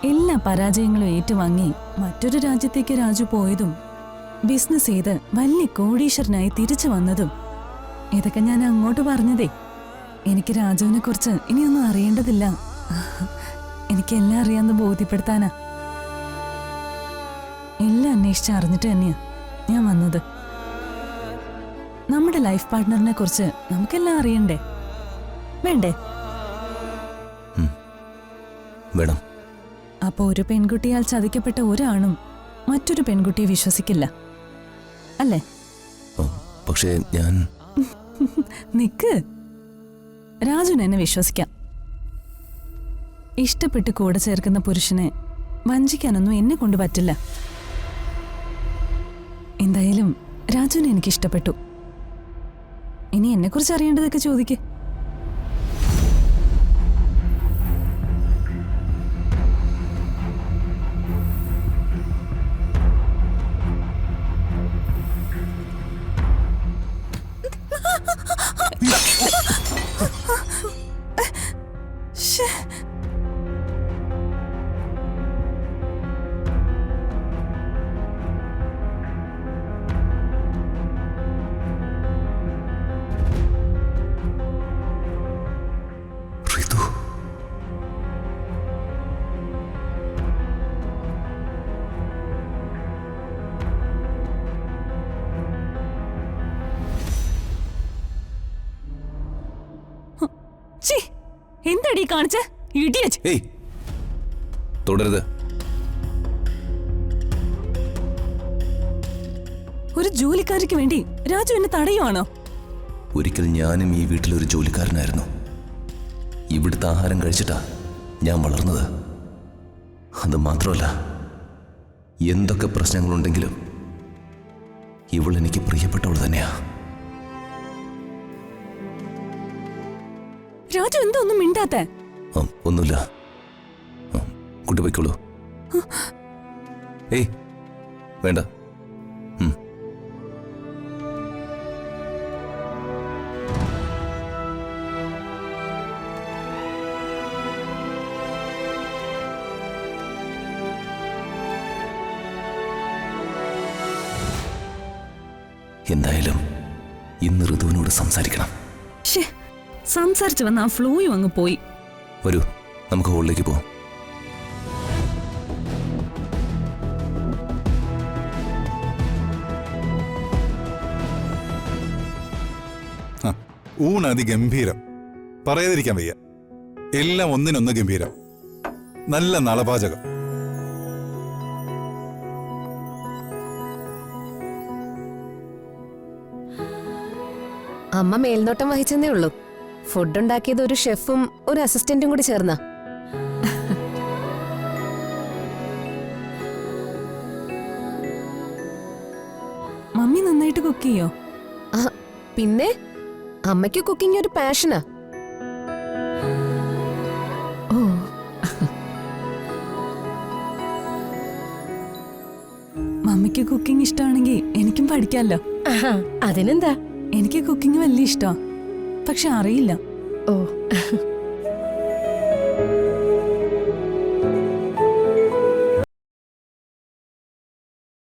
എല്ലാ പരാജയങ്ങളും ഏറ്റുവാങ്ങി മറ്റൊരു രാജ്യത്തേക്ക് രാജു പോയതും ബിസിനസ് ചെയ്ത് വലിയ കോടീശ്വരനായി തിരിച്ചു വന്നതും ഇതൊക്കെ ഞാൻ അങ്ങോട്ട് പറഞ്ഞതേ എനിക്ക് രാജുവിനെ കുറിച്ച് ഇനിയൊന്നും അറിയേണ്ടതില്ല, എനിക്കെല്ലാം അറിയാമെന്ന് ബോധ്യപ്പെടുത്താനാ. എല്ലാം അന്വേഷിച്ചറിഞ്ഞിട്ട് തന്നെയാ ഞാൻ വന്നത്. നമ്മുടെ ലൈഫ് പാർട്ട്ണറിനെ കുറിച്ച് നമുക്കെല്ലാം അറിയണ്ടേ, വേണ്ടേ? വേണം. അപ്പൊ ഒരു പെൺകുട്ടിയാൽ ചതിക്കപ്പെട്ട ഒരാണും മറ്റൊരു പെൺകുട്ടിയെ വിശ്വസിക്കില്ല, അല്ലേ? പക്ഷേ ഞാൻ നിക്ക്, രാജുന് എന്നെ വിശ്വസിക്കാം. ഇഷ്ടപ്പെട്ട് കൂടെ ചേർക്കുന്ന പുരുഷനെ വഞ്ചിക്കാനൊന്നും എന്നെ കൊണ്ട് പറ്റില്ല. എന്തായാലും രാജുവിനെ എനിക്ക് ഇഷ്ടപ്പെട്ടു. ഇനി എന്നെക്കുറിച്ച് അറിയേണ്ടതൊക്കെ ചോദിക്കേ. എന്താടി കാണിച്ച ഇടിയച്ച്? തുടരുത്. ഒരു ജോലിക്കാരിക്ക് വേണ്ടി രാജു എന്നെ തടയുവാണോ? ഒരിക്കൽ ഞാനും ഈ വീട്ടിലൊരു ജോലിക്കാരനായിരുന്നു. ഇവിടുത്തെ ആഹാരം കഴിച്ചിട്ടാ ഞാൻ വളർന്നത്. അത് മാത്രമല്ല, എന്തൊക്കെ പ്രശ്നങ്ങളുണ്ടെങ്കിലും ഇവൾ എനിക്ക് പ്രിയപ്പെട്ടവൾ തന്നെയാ. രാജു എന്താ ഒന്നും മിണ്ടാത്ത? ഒന്നുമില്ല, കുട്ടി പോയിക്കോളൂ. ഏയ് വേണ്ട. എന്തായാലും ഇന്ന് ഋതുവിനോട് സംസാരിക്കണം. സംസാരിച്ചു വന്ന ആ ഫ്ലൂയും അങ്ങ് പോയി. വരൂ, നമുക്ക് ഹോളിലേക്ക് പോവാം. ഊണ് അതിഗംഭീരം, പറയാതിരിക്കാൻ വയ്യ. എല്ലാം ഒന്നിനൊന്ന് ഗംഭീരം. നല്ല നളപാചകം. അമ്മ മേൽനോട്ടം വഹിച്ചെന്നേ ഉള്ളൂ. ഫുഡ് ഉണ്ടാക്കിയത് ഒരു ഷെഫും ഒരു അസിസ്റ്റന്റും കൂടി ചേർന്ന. മമ്മി നന്നായിട്ട് കുക്ക് ചെയ്യോ? പിന്നെ അമ്മയ്ക്ക് കുക്കിംഗ് ഒരു പാഷനാ. ഓ, മമ്മിക്ക് കുക്കിംഗ് ഇഷ്ടമാണെങ്കിൽ എനിക്കും പഠിക്കാമല്ലോ. അതിനെന്താ, എനിക്ക് കുക്കിംഗ് വലിയ ഇഷ്ടമാ, പക്ഷെ അറിയില്ല. ഓ